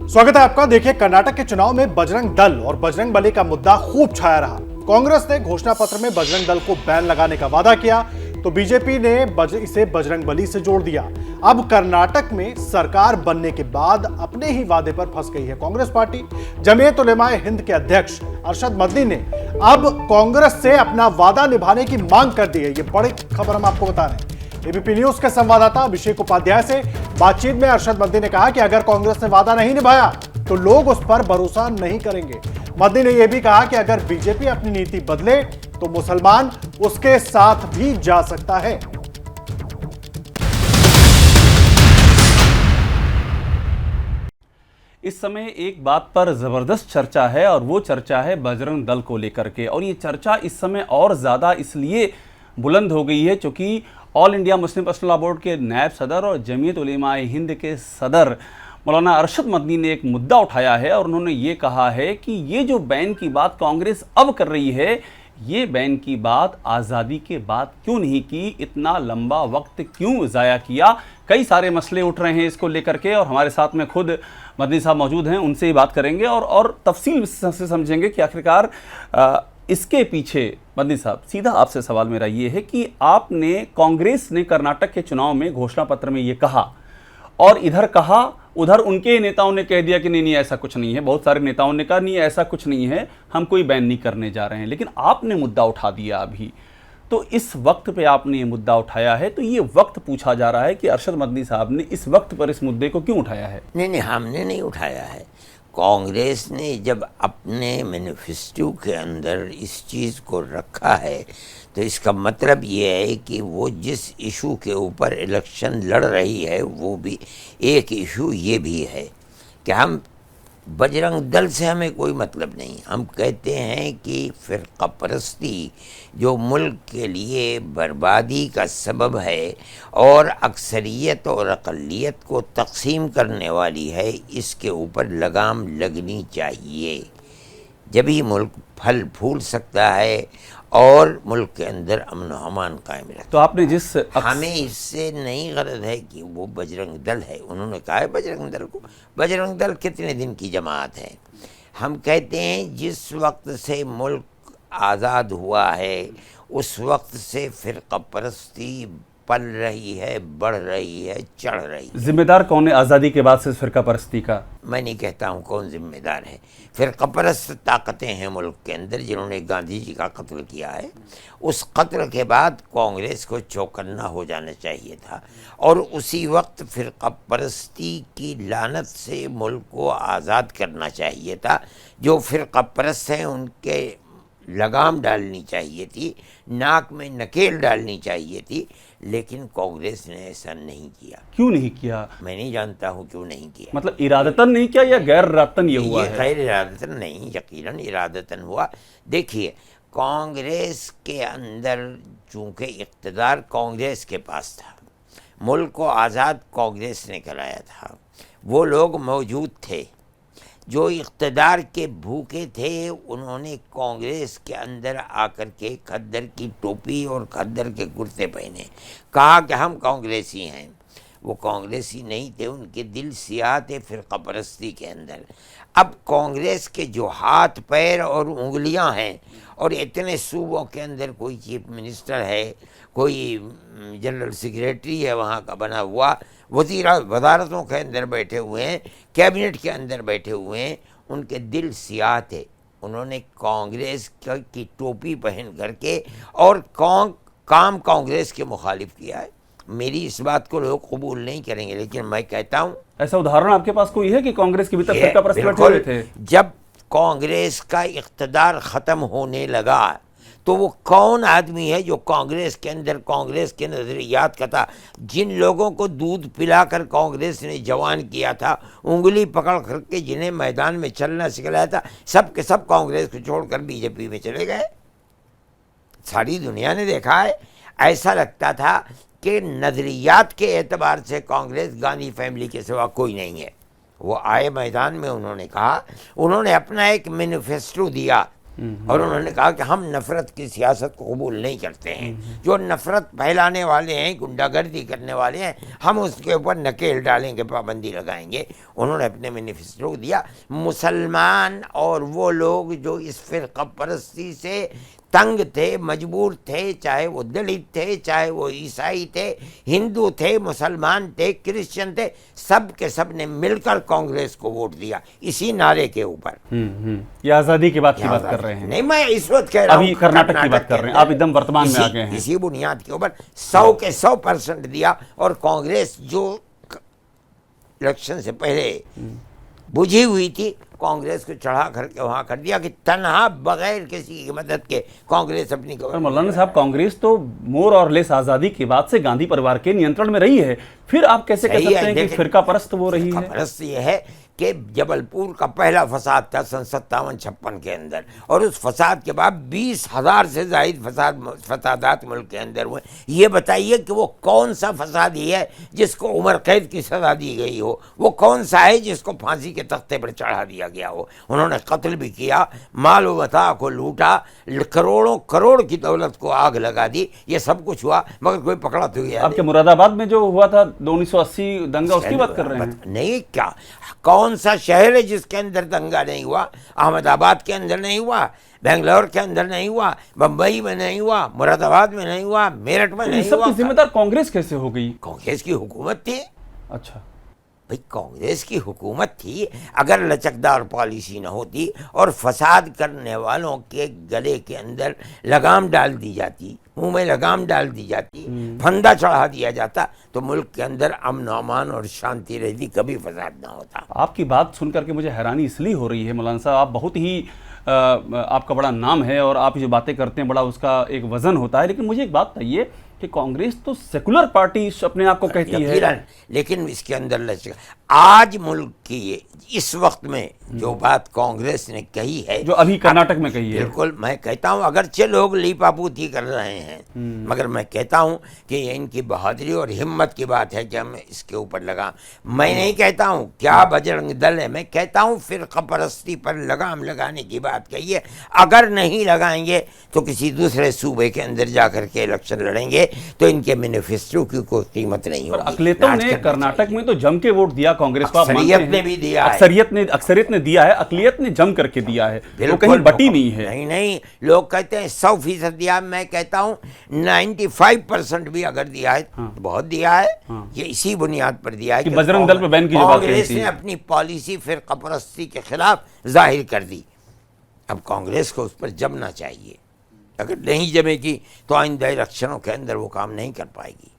स्वागत है आपका। देखिए, कर्नाटक के चुनाव में बजरंग दल और बजरंग बली का मुद्दा खूब छाया रहा। कांग्रेस ने घोषणा पत्र में बजरंग दल को बैन लगाने का वादा किया तो बीजेपी ने इसे बजरंग बली से जोड़ दिया। अब कर्नाटक में सरकार बनने के बाद अपने ही वादे पर फंस गई है कांग्रेस पार्टी। जमीयत उलेमाए हिंद के अध्यक्ष अरशद मदनी ने अब कांग्रेस से अपना वादा निभाने की मांग कर दी है। ये बड़ी खबर हम आपको बता रहे हैं। एबीपी न्यूज के संवाददाता अभिषेक उपाध्याय से बातचीत में अरशद मदनी ने कहा कि अगर कांग्रेस ने वादा नहीं निभाया तो लोग उस पर भरोसा नहीं करेंगे। मदनी ने यह भी कहा कि अगर बीजेपी अपनी नीति बदले तो मुसलमान उसके साथ भी जा सकता है। इस समय एक बात पर जबरदस्त चर्चा है और वो चर्चा है बजरंग दल को लेकर के। और ये चर्चा इस समय और ज्यादा इसलिए बुलंद हो गई है क्योंकि all India Muslim personal law board के नायब सदर और जमीयत उलेमाए हिंद के सदर मौलाना अरशद मदनी ने एक मुद्दा उठाया है और उन्होंने ये कहा है कि ये जो बैन की बात कांग्रेस अब कर रही है, ये बैन की बात आज़ादी के बाद क्यों नहीं की, इतना लंबा वक्त क्यों ज़ाया किया। कई सारे मसले उठ रहे हैं इसको लेकर के और हमारे साथ में खुद मदनी साहब मौजूद हैं, उनसे ही बात करेंगे और तफसील से समझेंगे कि आखिरकार इसके पीछे। मदनी साहब, सीधा आपसे सवाल मेरा ये है कि आपने कांग्रेस ने कर्नाटक के चुनाव में घोषणा पत्र में ये कहा और इधर कहा, उधर उनके नेताओं ने कह दिया कि नहीं ऐसा कुछ नहीं है। बहुत सारे नेताओं ने कहा नहीं ऐसा कुछ नहीं है, हम कोई बैन नहीं करने जा रहे हैं, लेकिन आपने मुद्दा उठा दिया अभी। तो इस वक्त पे आपने ये मुद्दा उठाया है, तो ये वक्त पूछा जा रहा है कि अरशद मदनी साहब ने इस वक्त पर इस मुद्दे को क्यों उठाया है? नहीं, हमने नहीं उठाया है। कांग्रेस ने जब अपने मैनिफेस्टो के अंदर इस चीज़ को रखा है तो इसका मतलब ये है कि वो जिस इशू के ऊपर इलेक्शन लड़ रही है वो भी एक इशू ये भी है कि हम बजरंग दल से हमें कोई मतलब नहीं। हम कहते हैं कि फ़िरक़ा परस्ती जो मुल्क के लिए बर्बादी का सबब है और अक्सरियत और अक़लियत को तक़सीम करने वाली है, इसके ऊपर लगाम लगनी चाहिए। जब ही मुल्क फल फूल सकता है और मुल्क के अंदर अमन व अमान कायम रहता है। तो आपने जिस हमें इससे नहीं गरज है कि वो बजरंग दल है। उन्होंने कहा है बजरंग दल को। बजरंग दल कितने दिन की जमात है? हम कहते हैं जिस वक्त से मुल्क आज़ाद हुआ है उस वक्त से फ़िरक़ा परस्ती पल रही है, बढ़ रही है, चढ़ रही है। जिम्मेदार कौन है आज़ादी के बाद से फ़िरक़ा परस्ती का? मैं नहीं कहता हूँ कौन जिम्मेदार है। फ़िरक़ा परस्त ताकतें हैं मुल्क के अंदर जिन्होंने गांधी जी का कत्ल किया है। उस कत्ल के बाद कांग्रेस को चौकन्ना हो जाना चाहिए था और उसी वक्त फ़िरक़ा परस्ती की लानत से मुल्क को आज़ाद करना चाहिए था। जो फ़िरक़ा परस्त हैं उनके लगाम डालनी चाहिए थी, नाक में नकेल डालनी चाहिए थी, लेकिन कांग्रेस ने ऐसा नहीं किया। क्यों नहीं किया? मैं नहीं जानता हूँ क्यों नहीं किया। मतलब इरादतन नहीं किया या गैर इरादतन ये हुआ है? गैर इरादतन नहीं, यकीनन इरादतन हुआ। देखिए, कांग्रेस के अंदर चूंकि इक़्तिदार कांग्रेस के पास था, मुल्क को आज़ाद कांग्रेस ने कराया था, वो लोग मौजूद थे जो इक़्तिदार के भूखे थे। उन्होंने कांग्रेस के अंदर आकर के खद्दर की टोपी और खद्दर के कुर्ते पहने, कहा कि हम कांग्रेसी हैं। वो कांग्रेसी नहीं थे, उनके दिल सियाह थे फ़िरक़ा परस्ती के अंदर। अब कांग्रेस के जो हाथ पैर और उंगलियां हैं और इतने सूबों के अंदर कोई चीफ मिनिस्टर है, कोई जनरल सेक्रेटरी है वहाँ का बना हुआ, वज़ारतों के अंदर बैठे हुए हैं, कैबिनेट के अंदर बैठे हुए हैं, उनके दिल सियाह थे। उन्होंने कांग्रेस की टोपी पहन करके और काम कांग्रेस के मुखालिफ किया है। मेरी इस बात को लोग कबूल नहीं करेंगे, लेकिन मैं कहता हूँ। ऐसा उदाहरण आपके पास कोई है कि कांग्रेस के भीतर फ़िरक़ा परस्त बैठे हुए थे? जब कांग्रेस का इक़्तिदार ख़त्म होने लगा तो वो कौन आदमी है जो कांग्रेस के अंदर कांग्रेस के नज़रियात का था? जिन लोगों को दूध पिलाकर कांग्रेस ने जवान किया था, उंगली पकड़ करके जिन्हें मैदान में चलना सिखलाया था, सब के सब कांग्रेस को छोड़कर बीजेपी में चले गए। सारी दुनिया ने देखा है। ऐसा लगता था कि नज़रियात के एतबार से कांग्रेस गांधी फैमिली के सिवा कोई नहीं है। वो आए मैदान में, उन्होंने कहा, उन्होंने अपना एक मैनिफेस्टो दिया और उन्होंने कहा कि हम नफरत की सियासत को कबूल नहीं करते हैं, जो नफरत फैलाने वाले हैं, गुंडागर्दी करने वाले हैं, हम उसके ऊपर नकेल डालेंगे, पाबंदी लगाएंगे। उन्होंने अपने मैनिफेस्टो दिया। मुसलमान और वो लोग जो इस फिरका परस्ती से तंग थे, मजबूर थे, चाहे वो दलित थे, चाहे वो ईसाई थे, हिंदू थे, मुसलमान थे, क्रिश्चियन थे, सब के सब ने मिलकर कांग्रेस को वोट दिया इसी नारे के ऊपर। ये आजादी की बात कर रहे हैं। नहीं, मैं इस वक्त कह रहा हूं अभी कर्नाटक की बात कर रहे हैं, आप एकदम वर्तमान में आ गए हैं। इसी बुनियाद के ऊपर 100 के 100% दिया। और कांग्रेस जो इलेक्शन से पहले बुझी हुई थी, कांग्रेस को चढ़ा करके वहां कर दिया कि तनहा बगैर किसी की मदद के कांग्रेस अपनी पर मौलाना साहब, कांग्रेस तो मोर और लेस आजादी के बाद से गांधी परिवार के नियंत्रण में रही है, फिर आप कैसे कह सकते हैं कि फिरका परस्त वो रही है? परस्त ये है कि जबलपुर का पहला फसाद था सन 57-56 के अंदर, और उस फसाद के बाद 20,000 से जायद फसादात मुल्क के अंदर हुए। ये बताइए कि वो कौन सा फसाद ही है जिसको उम्र कैद की सजा दी गई हो, वो कौन सा है जिसको फांसी के तख्ते पर चढ़ा दिया गया हो। उन्होंने कत्ल भी किया, माल व मता को लूटा, करोड़ों करोड़ की दौलत को आग लगा दी, ये सब कुछ हुआ, मगर कोई पकड़ा तो गया। आपके मुरादाबाद में जो हुआ था 1980 दंगा, उसकी बात कर रहे हैं? नहीं, क्या कौन सा शहर है जिसके अंदर दंगा नहीं हुआ? अहमदाबाद के अंदर नहीं हुआ, बेंगलोर के अंदर नहीं हुआ, बंबई में नहीं हुआ, मुरादाबाद में नहीं हुआ, मेरठ में नहीं हुआ। सबकी जिम्मेदार कांग्रेस कैसे हो गई? कांग्रेस की हुकूमत थी। अच्छा भाई, कांग्रेस की हुकूमत थी। अगर लचकदार पॉलिसी न होती और फसाद करने वालों के गले के अंदर लगाम डाल दी जाती, मुंह में लगाम डाल दी जाती, फंदा चढ़ा दिया जाता, तो मुल्क के अंदर अमन अमान और शांति रहती, कभी फसाद ना होता। आपकी बात सुन करके मुझे हैरानी इसलिए हो रही है मौलाना साहब, आप बहुत ही आपका बड़ा नाम है और आप जो बातें करते हैं बड़ा उसका एक वजन होता है, लेकिन मुझे एक बात बताइए कि कांग्रेस तो सेकुलर पार्टी अपने आप को कहती है, लेकिन इसके अंदर लचक आज मुल्क की इस वक्त में जो बात कांग्रेस ने कही है, जो अभी कर्नाटक में कही है, बिल्कुल मैं कहता हूं, अगरचे लोग लीपापूती कर रहे हैं, मगर मैं कहता हूं कि ये इनकी बहादुरी और हिम्मत की बात है कि हम इसके ऊपर लगा। मैं नहीं कहता हूं क्या बजरंग दल है, मैं कहता हूं फिरका परस्ती पर लगाम लगाने की बात कही है। अगर नहीं लगाएंगे तो किसी दूसरे सूबे के अंदर जाकर के इलेक्शन लड़ेंगे, तो इनके मैनिफेस्टो की कोई कीमत नहीं होगी। अकलियतों ने कर्नाटक में तो जम के वोट दिया कांग्रेस को, अक्सरियत ने भी दिया है, अक्सरियत ने दिया है, अकलियत ने जम करके दिया है, वो कहीं बटी नहीं है। नहीं, लोग कहते हैं 100% दिया, मैं कहता हूं 95% भी अगर दिया है तो बहुत दिया है। ये इसी बुनियाद पर दिया है कि बजरंग दल पे बैन की जो बात कांग्रेस ने अपनी पॉलिसी फिरका परस्ती के खिलाफ जाहिर कर दी। अब कांग्रेस को उस पर जमना चाहिए, अगर नहीं जमेगी तो आइंदा इलेक्शनों के अंदर वो काम नहीं कर पाएगी।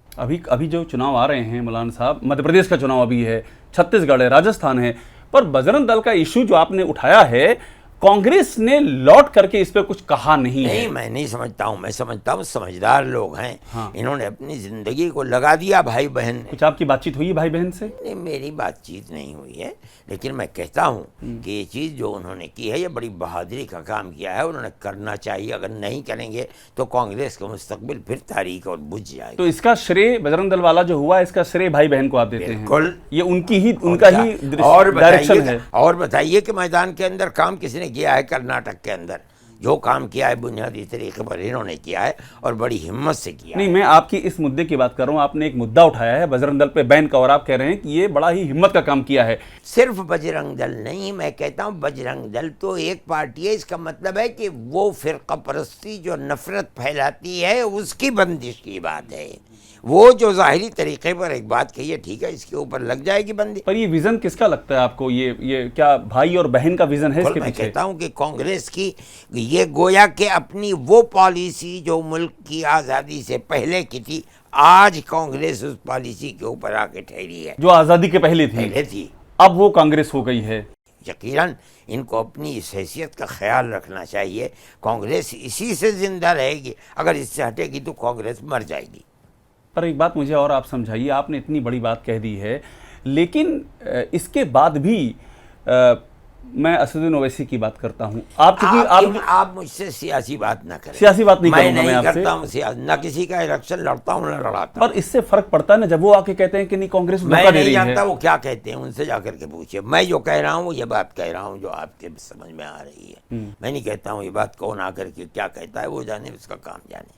अभी जो चुनाव आ रहे हैं मौलाना साहब, मध्य प्रदेश का चुनाव अभी है, छत्तीसगढ़ है, राजस्थान है, पर बजरंग दल का इशू जो आपने उठाया है, कांग्रेस ने लौट करके इस पे कुछ कहा नहीं है। नहीं, मैं नहीं समझता हूं, मैं समझता हूं समझदार लोग हैं। हाँ। इन्होंने अपनी जिंदगी को लगा दिया भाई बहन ने। कुछ आपकी बातचीत हुई है भाई बहन से? नहीं, मेरी बातचीत नहीं हुई है, लेकिन मैं कहता हूं कि ये चीज़ जो उन्होंने की है, ये बड़ी बहादुरी का काम किया है, उन्होंने करना चाहिए। अगर नहीं करेंगे तो कांग्रेस का मुस्तकबिल फिर तारीख और बुझ जाएगा। तो इसका श्रेय बजरंग दल वाला जो हुआ, इसका श्रेय भाई बहन को आप देते हैं? बिल्कुल, ये उनका ही डायरेक्शन है। और बताइए कि मैदान के अंदर काम किसने किया है? कर्नाटक के अंदर जो काम किया है बुनियादी तरीके पर इन्होंने किया है और बड़ी हिम्मत से किया। नहीं, मैं आपकी इस मुद्दे की बात कर रहा हूं। आपने एक मुद्दा उठाया है बजरंग दल पे बैन का, और आप कह रहे हैं कि ये बड़ा ही हिम्मत का काम किया है। सिर्फ बजरंग दल नहीं, मैं कहता हूं बजरंग दल तो एक पार्टी है, इसका मतलब है कि वो फिरका परस्ती जो नफरत फैलाती है उसकी बंदिश की बात है। वो जो जाहिरी तरीके पर एक बात कही है, ठीक है, इसके ऊपर लग जाएगी बंदी। पर ये विजन किसका लगता है आपको? ये क्या भाई और बहन का विजन है इसके मैं पीछे? कहता हूं कि कांग्रेस की ये गोया के अपनी वो पॉलिसी जो मुल्क की आज़ादी से पहले की थी, आज कांग्रेस उस पॉलिसी के ऊपर आके ठहरी है जो आज़ादी के पहले थी, अब वो कांग्रेस हो गई है। यकीनन इनको अपनी इस हैसियत का ख्याल रखना चाहिए। कांग्रेस इसी से जिंदा रहेगी, अगर इससे हटेगी तो कांग्रेस मर जाएगी। पर एक बात मुझे और आप समझाइए, आपने इतनी बड़ी बात कह दी है, लेकिन इसके बाद भी मैं असदुद्दीन ओवैसी की बात करता हूं। आप चूंकि आप मुझसे सियासी बात ना करें। सियासी बात नहीं मैं करूंगा मैं नहीं आपसे। करता हूं ना किसी का इलेक्शन लड़ता हूं ना लड़ाता पर इससे फर्क पड़ता है ना जब वो आके कहते हैं कि नहीं कांग्रेस मैं धोखा दे नहीं रही जानता है। वो क्या कहते हैं, उनसे जाकर के पूछिए। मैं जो कह रहा हूँ ये बात कह रहा हूँ जो आपके समझ में आ रही है। मैं नहीं कहता हूँ ये बात कौन आकर के क्या कहता है, वो जाने, उसका काम जाने।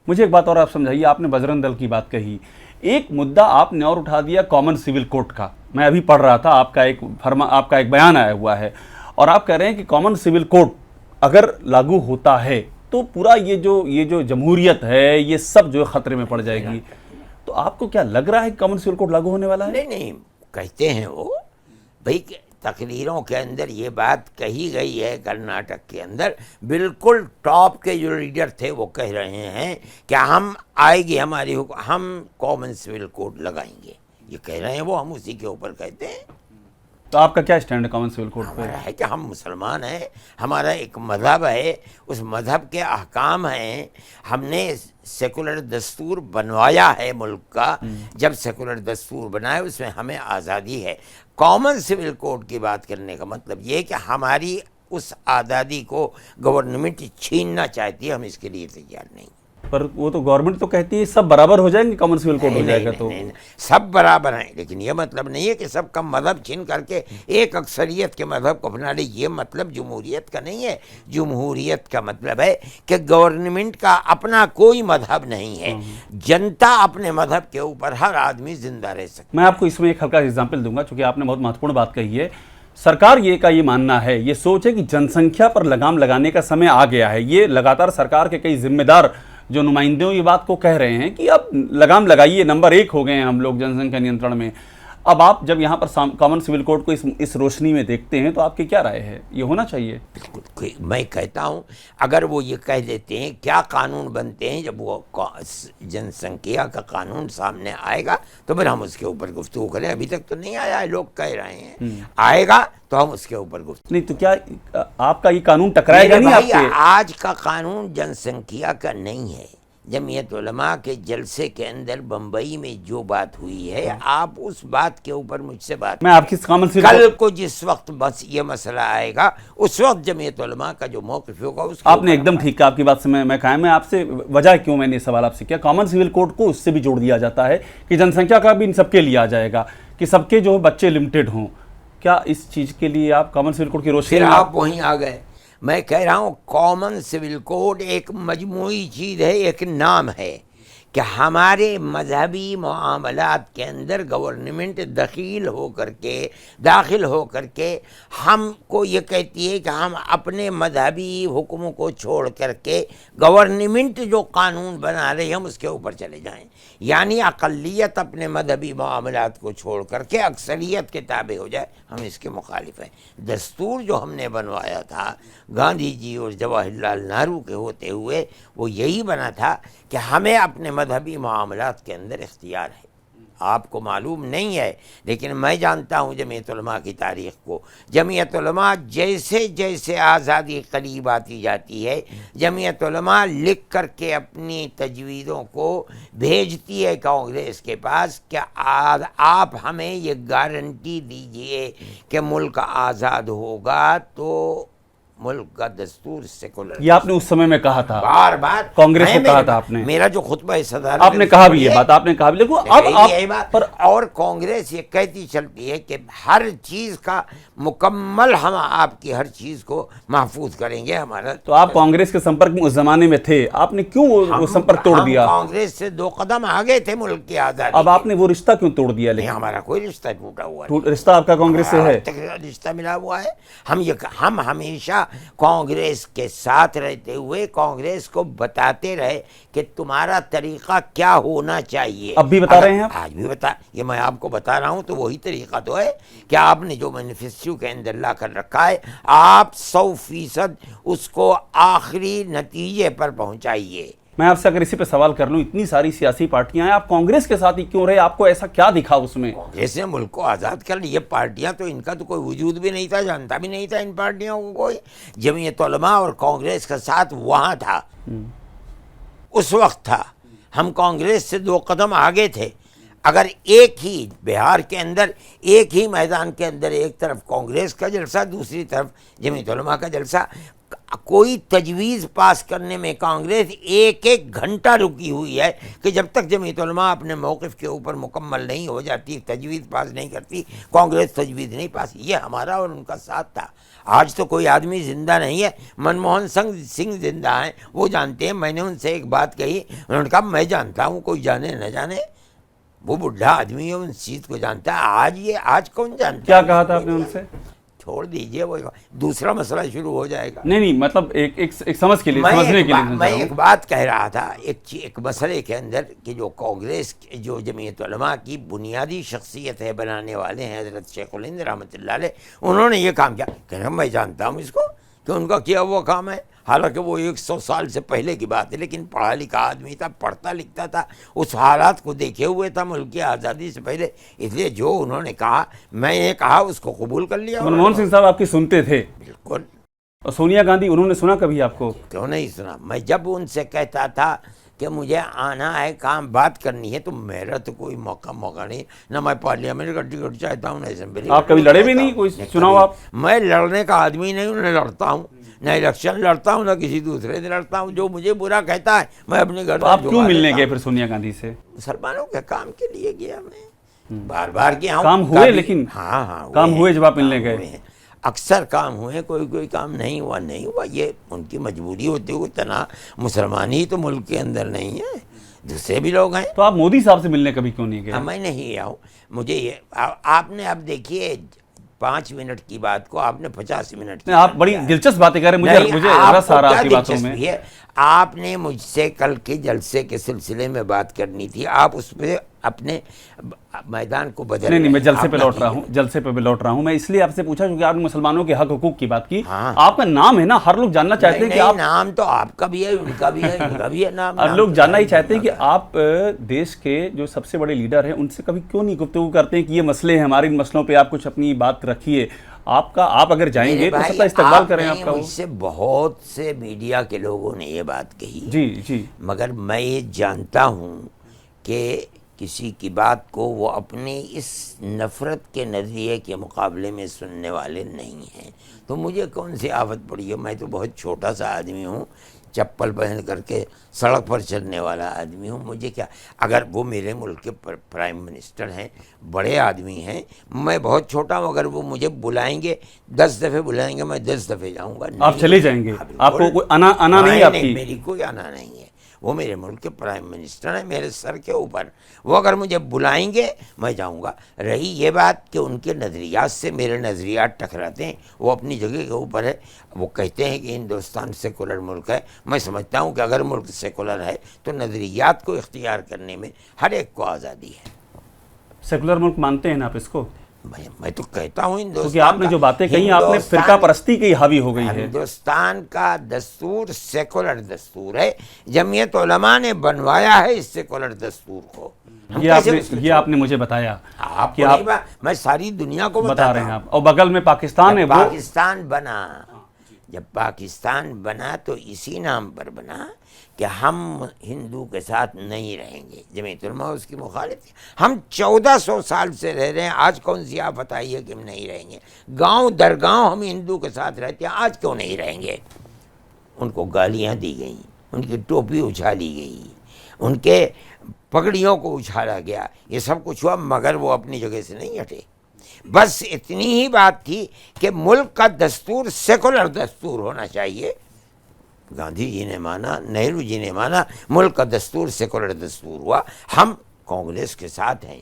मुझे एक बात और आप समझाइए, आपने बजरंग दल की बात कही, एक मुद्दा आपने और उठा दिया कॉमन सिविल कोड का। मैं अभी पढ़ रहा था, आपका एक बयान आया हुआ है और आप कह रहे हैं कि कॉमन सिविल कोड अगर लागू होता है तो पूरा ये जो जमहूरियत है ये सब जो है खतरे में पड़ जाएगी। तो आपको क्या लग रहा है कि कॉमन सिविल कोड लागू होने वाला है? नहीं नहीं, कहते हैं वो भाई तकरीरों के अंदर ये बात कही गई है। कर्नाटक के अंदर बिल्कुल टॉप के जो लीडर थे वो कह रहे हैं कि हम आएगी हमारी हम कॉमन सिविल कोड लगाएंगे, ये कह रहे हैं वो, हम उसी के ऊपर कहते हैं। तो आपका क्या स्टैंड है कॉमन सिविल कोड पे? हमारा है कि हम मुसलमान हैं, हमारा एक मज़हब है, उस मज़हब के अहकाम हैं। हमने सेकुलर दस्तूर बनवाया है मुल्क का, जब सेकुलर दस्तूर बनाए उसमें हमें आज़ादी है। कॉमन सिविल कोड की बात करने का मतलब ये कि हमारी उस आज़ादी को गवर्नमेंट छीनना चाहती है, हम इसके लिए तैयार नहीं। पर वो तो गवर्नमेंट तो कहती है सब बराबर हो जाएंगे, कॉमन सिविल कोड हो जाएगा। तो नहीं, सब बराबर हैं, लेकिन ये मतलब नहीं है कि सबका मजहब छीन करके एक अक्सरियत के मजहब को अपना ले। ये मतलब जमहूरियत का नहीं है। जमहूरियत का मतलब है कि गवर्नमेंट का अपना कोई मजहब नहीं है, जनता अपने मजहब के ऊपर हर आदमी जिंदा रह सकता। मैं आपको इसमें एक हल्का एग्जाम्पल दूंगा, क्योंकि आपने बहुत महत्वपूर्ण बात कही है। सरकार ये मानना है, ये सोच है कि जनसंख्या पर लगाम लगाने का समय आ गया है। ये लगातार सरकार के कई जिम्मेदार जो नुमाइंदे ये बात को कह रहे हैं कि अब लगाम लगाइए, नंबर 1 हो गए हैं हम लोग जनसंख्या नियंत्रण में। अब आप जब यहाँ पर कॉमन सिविल कोड को इस रोशनी में देखते हैं तो आपकी क्या राय है? ये होना चाहिए? बिल्कुल, मैं कहता हूँ अगर वो ये कह देते हैं, क्या कानून बनते हैं, जब वो जनसंख्या का कानून सामने आएगा तो फिर हम उसके ऊपर गुफ्तगू करें। अभी तक तो नहीं आया है, लोग कह रहे हैं आएगा तो हम उसके ऊपर गुफ्तगू। नहीं तो क्या आपका ये कानून टकराएगा नहीं आपके? आज का कानून जनसंख्या का नहीं है। जमीयत उलमा के जलसे के अंदर बम्बई में जो बात हुई है, आप उस बात के ऊपर मुझसे बात, मैं आपकी कॉमन सिविल कल को जिस वक्त बस ये मसला आएगा उस वक्त जमीयत उलमा का जो मौक़िफ़ होगा उसके आपने एकदम ठीक कहा, आपकी बात से मैं कायम है। आपसे वजह क्यों मैंने ये सवाल आपसे किया, कॉमन सिविल कोड को उससे भी जोड़ दिया जाता है कि जनसंख्या का भी इन सबके लिए आ जाएगा, कि सबके जो बच्चे लिमिटेड हों। क्या इस चीज़ के लिए आप कॉमन सिविल कोड की रोशनी फिर आप वहीं आ गए। मैं कह रहा हूँ कॉमन सिविल कोड एक मजमूई चीज़ है, एक नाम है कि हमारे मजहबी मामलात के अंदर गवर्नमेंट दाखिल हो करके हमको ये कहती है कि हम अपने मजहबी हुक्म को छोड़ करके गवर्नमेंट जो कानून बना रही है हम उसके ऊपर चले जाएं। यानी अक़लियत अपने मजहबी मामलात को छोड़ करके अक्सरियत के ताबे हो जाए, हम इसके मुखालिफ हैं। दस्तूर जो हमने बनवाया था गांधी जी और जवाहरलाल नेहरू के होते हुए, वो यही बना था कि हमें अपने मजहबी मामलात के अंदर इख्तियार है। आपको मालूम नहीं है, लेकिन मैं जानता हूँ जमीयत उलमा की तारीख़ को। जमीयत उलमा जैसे जैसे आज़ादी करीब आती जाती है, जमीयत उलमा लिख करके अपनी तजवीज़ों को भेजती है कांग्रेस के पास कि आप हमें ये गारंटी दीजिए कि मुल्क आज़ाद होगा तो मुल्क का दस्तूर सेकुलर। ये आपने उस समय में कहा था, बार बार कांग्रेस को कहा था आपने। मेरा जो खुतबा है सदारत आपने कहा भी ये बात, आपने कहा भी, लेकिन अब आप पर और कांग्रेस ये कहती चलती है कि हर चीज का मुकम्मल हम आपकी हर चीज को महफूज करेंगे हमारा। तो आप कांग्रेस के संपर्क में उस जमाने में थे, आपने क्यों वो संपर्क तोड़ दिया? कांग्रेस से 2 कदम आगे थे मुल्क की आजादी। अब आपने वो रिश्ता क्यों तोड़ दिया? लेकिन हमारा कोई रिश्ता टूटा हुआ है। रिश्ता आपका कांग्रेस से है? रिश्ता मिला हुआ है। हम हमेशा कांग्रेस के साथ रहते हुए कांग्रेस को बताते रहे कि तुम्हारा तरीका क्या होना चाहिए। अब भी बता रहे हैं आप? आज भी ये मैं आपको बता रहा हूं, तो वही तरीका तो है कि आपने जो मैनिफेस्टो के अंदर ला कर रखा है, आप 100% उसको आखिरी नतीजे पर पहुंचाइए। मैं आपसे अगर इसी पे सवाल कर लूं, इतनी सारी सियासी पार्टियां हैं, आप कांग्रेस के साथ ही क्यों रहे? आपको ऐसा क्या दिखा उसमें? कांग्रेस ने मुल्क को आज़ाद कर लिया। ये पार्टियां तो इनका तो कोई वजूद भी नहीं था, जानता भी नहीं था इन पार्टियों को कोई। जमीयत उलमा और कांग्रेस का साथ वहाँ था, उस वक्त था। हम कांग्रेस से 2 कदम आगे थे। अगर एक ही बिहार के अंदर एक ही मैदान के अंदर एक तरफ कांग्रेस का जलसा, दूसरी तरफ जमीयत उलमा का जलसा, कोई तजवीज़ पास करने में कांग्रेस एक एक घंटा रुकी हुई है कि जब तक जमीयत उलमा अपने मौक़िफ़ के ऊपर मुकम्मल नहीं हो जाती, तजवीज़ पास नहीं करती, कांग्रेस तजवीज़ नहीं पास। ये हमारा और उनका साथ था। आज तो कोई आदमी ज़िंदा नहीं है, मनमोहन सिंह जिंदा हैं, वो जानते हैं। मैंने उनसे एक बात कही, उन्होंने कहा मैं जानता हूँ, कोई जाने न जाने, वो बुढ़ा आदमी है, उन चीज़ को जानता है। आज कौन जानता क्या है? कहा था आपने उनसे? छोड़ दीजिए, वो दूसरा मसला शुरू हो जाएगा। नहीं, मतलब एक समझ के लिए, समझने के लिए मैं एक बात कह रहा था, एक मसले के अंदर कि जो कांग्रेस, जो जमीयत उलमा की बुनियादी शख्सियत है, बनाने वाले हैं हज़रत शेखुल हिंद रहमतुल्लाह अलैह, उन्होंने ये काम किया। कहना मैं जानता हूँ इसको कि उनका किया हुआ काम है, हालांकि वो 100 साल से पहले की बात है, लेकिन पढ़ा लिखा आदमी था, पढ़ता लिखता था, उस हालात को देखे हुए था मुल्क की आज़ादी से पहले। इसलिए जो उन्होंने कहा, मैं ये कहा, उसको कबूल कर लिया। मनमोहन सिंह साहब आपकी सुनते थे? बिल्कुल। और सोनिया गांधी, उन्होंने सुना कभी आपको? क्यों नहीं सुना। मैं जब उनसे कहता था कि मुझे आना है, काम बात करनी है, तो मेरा तो कोई मौका नहीं, ना मैं पार्लियामेंट का टिकट चाहता हूँ, ना असेंबली। आप कभी लड़े भी नहीं कोई चुनाव? आप? मैं लड़ने का आदमी नहीं हूँ, न लड़ता हूँ, न इलेक्शन लड़ता हूँ, न किसी दूसरे से लड़ता हूँ। जो मुझे बुरा कहता है मैं अपने घर। तो आप क्यों मिलने गए फिर सोनिया गांधी से? मुसलमानों के काम के लिए गया मैं, बार बार गया हूँ। काम हुए, लेकिन हाँ काम हुए जब आप मिलने गए? अक्सर काम हुए, कोई काम नहीं हुआ, ये उनकी मजबूरी होती है। इतना मुसलमान ही तो मुल्क के अंदर नहीं है, दूसरे भी लोग हैं। तो आप मोदी साहब से मिलने कभी क्यों नहीं गए? मैं नहीं आऊँ, मुझे ये आपने अब देखिए 5 मिनट की बात को आपने 50 मिनट की। आप बड़ी दिलचस्प बातें कर रहे हैं, मुझे रस आ रहा है आपकी बातों में। आपने मुझसे कल के जलसे के सिलसिले में बात करनी थी, आप उसमें अपने मैदान को बदल। नहीं, मैं जलसे पे लौट रहा हूँ। मैं इसलिए आपसे पूछा क्योंकि आपने मुसलमानों के हक हुकूक की बात की। हाँ। आपका नाम है ना, हर लोग जानना चाहते हैं कि आप। नाम तो आपका भी है, उनका भी है, उनका भी है नाम। हर लोग जानना ही चाहते हैं कि आप देश के जो सबसे बड़े लीडर हैं उनसे कभी क्यों नहीं गुफ्तगू करते हैं कि ये मसले हैं हमारे, इन मसलों पे आप कुछ अपनी बात रखिए। आप अगर जाएंगे तो सबका इस्तकबाल करें आपका। मुझसे बहुत से मीडिया के लोगों ने ये बात कही जी, मगर मैं ये जानता हूँ कि किसी की बात को वो अपने इस नफ़रत के नज़रिए के मुकाबले में सुनने वाले नहीं हैं। तो मुझे कौन सी आफत पड़ी है? मैं तो बहुत छोटा सा आदमी हूँ, चप्पल पहन करके सड़क पर चलने वाला आदमी हूँ। मुझे क्या, अगर वो मेरे मुल्क के प्राइम मिनिस्टर हैं, बड़े आदमी हैं, मैं बहुत छोटा हूँ, अगर वो मुझे बुलाएंगे 10 दफ़े बुलाएंगे, मैं 10 दफ़े जाऊँगा। आप चले जाएंगे? आपको कोई आना नहीं आपकी? मेरी कोई आना नहीं है। वो मेरे मुल्क के प्राइम मिनिस्टर हैं, मेरे सर के ऊपर, वो अगर मुझे बुलाएंगे मैं जाऊंगा। रही ये बात कि उनके नज़रियात से मेरे नज़रियात टकराते हैं, वो अपनी जगह के ऊपर है। वो कहते हैं कि हिंदुस्तान सेकुलर मुल्क है। मैं समझता हूँ कि अगर मुल्क सेकुलर है तो नज़रियात को इख्तियार करने में हर एक को आज़ादी है। सेकुलर मुल्क मानते हैं ना आप इसको? मैं तो कहता हूँ क्योंकि आपने जो बातें कही, आपने फिरका परस्ती की हावी हो गई है। हिंदुस्तान का दस्तूर सेकुलर दस्तूर है, जमीयत उलमा ने बनवाया है इस सेकुलर दस्तूर को। ये आपने मुझे बताया कि आप, मैं सारी दुनिया को बता रहे हैं आप। और बगल में पाकिस्तान है, पाकिस्तान बना, जब पाकिस्तान बना तो इसी नाम पर बना कि हम हिंदू के साथ नहीं रहेंगे। जमीयत उलमा उसकी मुखालिफ थी। हम 1400 साल से रह रहे हैं, आज कौन सी आफत आई है कि हम नहीं रहेंगे? गांव दर गांव हम हिंदू के साथ रहते हैं, आज क्यों नहीं रहेंगे? उनको गालियां दी गई, उनकी टोपी उछाली गई, उनके पगड़ियों को उछाला गया, ये सब कुछ हुआ, मगर वो अपनी जगह से नहीं हटे। बस इतनी ही बात थी कि मुल्क का दस्तूर सेकुलर दस्तूर होना चाहिए। गांधी जी ने माना, नेहरू जी ने माना, मुल्क का दस्तूर सेकुलर दस्तूर हुआ। हम कांग्रेस के साथ हैं,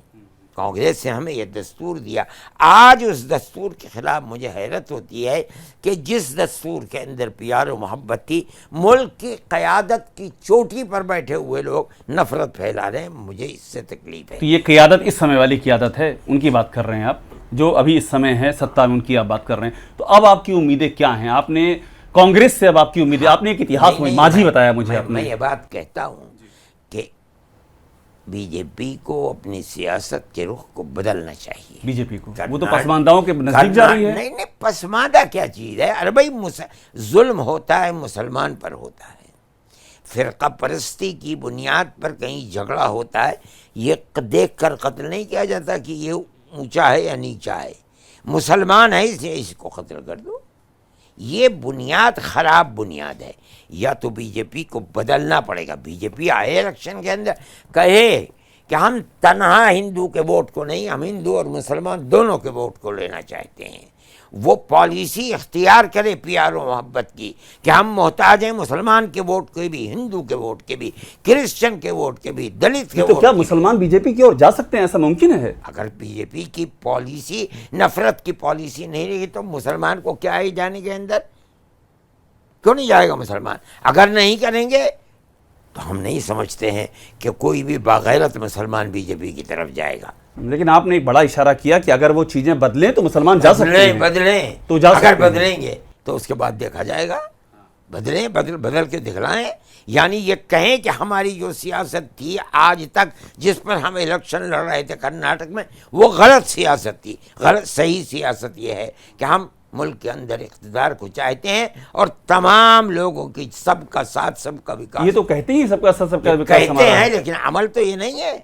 कांग्रेस से हमें यह दस्तूर दिया। आज उस दस्तूर के खिलाफ मुझे हैरत होती है कि जिस दस्तूर के अंदर प्यार और मोहब्बत थी, मुल्क की क़यादत की चोटी पर बैठे हुए लोग नफरत फैला रहे हैं। मुझे इससे तकलीफ है। तो ये क़यादत इस समय वाली क़यादत है, उनकी बात कर रहे हैं आप, जो अभी इस समय है सत्ता में, उनकी आप बात कर रहे हैं। तो अब आपकी उम्मीदें क्या हैं? आपने कांग्रेस से अब आपकी उम्मीदें, आपने एक इतिहास में माझी बताया मुझे आपने। मैं ये बात कहता हूँ कि बीजेपी को अपनी सियासत के रुख को बदलना चाहिए। बीजेपी को, वो तो पसमानदाओं के नजदीक जा रही है। नहीं, पसमानदा क्या चीज़ है? अरे भाई, जुल्म होता है मुसलमान पर होता है, फ़िरका परस्ती की बुनियाद पर कहीं झगड़ा होता है, ये देख कर कत्ल नहीं किया जाता कि ये ऊंचा है या नीचा है, मुसलमान है इसलिए इसको कत्ल कर दो। ये बुनियाद ख़राब बुनियाद है। या तो बीजेपी को बदलना पड़ेगा। बीजेपी आए इलेक्शन के अंदर कहे कि हम तनहा हिंदू के वोट को नहीं, हम हिंदू और मुसलमान दोनों के वोट को लेना चाहते हैं। वो पॉलिसी इख्तियार करे प्यार और मोहब्बत की कि हम मोहताज हैं मुसलमान के वोट के भी, हिंदू के वोट के भी, क्रिश्चियन के वोट के भी, दलित के तो वोट क्या के मुसलमान बीजेपी की ओर जा सकते हैं, ऐसा मुमकिन है? अगर बीजेपी की पॉलिसी नफरत की पॉलिसी नहीं रही तो मुसलमान को क्या है जाने के अंदर? क्यों नहीं जाएगा मुसलमान? अगर नहीं करेंगे तो हम नहीं समझते हैं कि कोई भी बागैरत मुसलमान बीजेपी की तरफ जाएगा। लेकिन आपने एक बड़ा इशारा किया कि अगर वो चीजें बदलें तो मुसलमान जा सकते हैं। बदलें तो जा सकते अगर हैं। बदलेंगे तो उसके बाद देखा जाएगा। बदलें, बदल के दिखलाएं। यानी ये कहें कि हमारी जो सियासत थी आज तक, जिस पर हम इलेक्शन लड़ रहे थे कर्नाटक में, वो गलत सियासत थी। गलत सही सियासत ये है कि हम मुल्क के अंदर इख्तिदार को चाहते हैं और तमाम लोगों की सबका साथ, सबका विकास। ये तो कहते ही सबका साथ सबका विकास कहते हमारा हैं, है। लेकिन अमल तो ये नहीं है।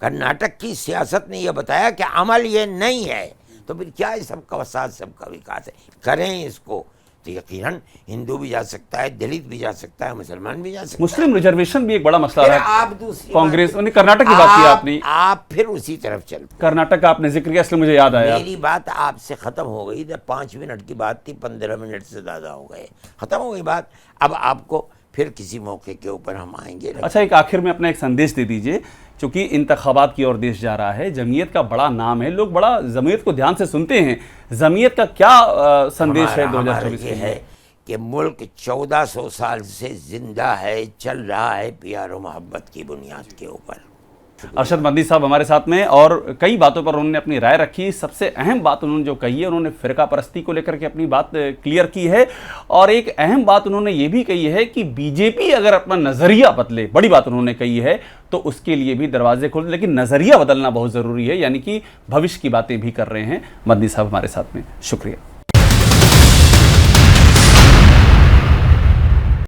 कर्नाटक की सियासत ने यह बताया कि अमल ये नहीं है, तो फिर क्या है सबका साथ सबका विकास है? करें इसको तो यकीनन हिंदू भी जा सकता है, दलित भी जा सकता है, मुसलमान भी जा सकता है। मुस्लिम रिजर्वेशन भी एक बड़ा मसला फिर है। आप दूसरी कांग्रेस बात- ने कर्नाटक की बात की आपने, आप फिर उसी तरफ चल। कर्नाटक का आपने जिक्र किया इसलिए मुझे याद आया। मेरी बात आपसे खत्म हो गई थी, 5 मिनट की बात थी, 15 मिनट से ज्यादा हो गए, खत्म हो गई बात। अब आपको फिर किसी मौके के ऊपर हम आएंगे। अच्छा, एक आखिर में अपना एक संदेश दे दीजिए, क्योंकि इंतखाबात की ओर देश जा रहा है, जमीयत का बड़ा नाम है, लोग बड़ा जमीयत को ध्यान से सुनते हैं। जमीयत का क्या संदेश है 2024 ये में? है कि मुल्क 1400 साल से जिंदा है, चल रहा है प्यार और मोहब्बत की बुनियाद के ऊपर। अरशद मदनी साहब हमारे साथ में, और कई बातों पर उन्होंने अपनी राय रखी। सबसे अहम बात उन्होंने जो कही है, उन्होंने फ़िरका परस्ती को लेकर के अपनी बात क्लियर की है, और एक अहम बात उन्होंने ये भी कही है कि बीजेपी अगर अपना नज़रिया बदले, बड़ी बात उन्होंने कही है, तो उसके लिए भी दरवाजे खोल, लेकिन नज़रिया बदलना बहुत ज़रूरी है, यानी कि भविष्य की बातें भी कर रहे हैं। मदनी साहब हमारे साथ में, शुक्रिया।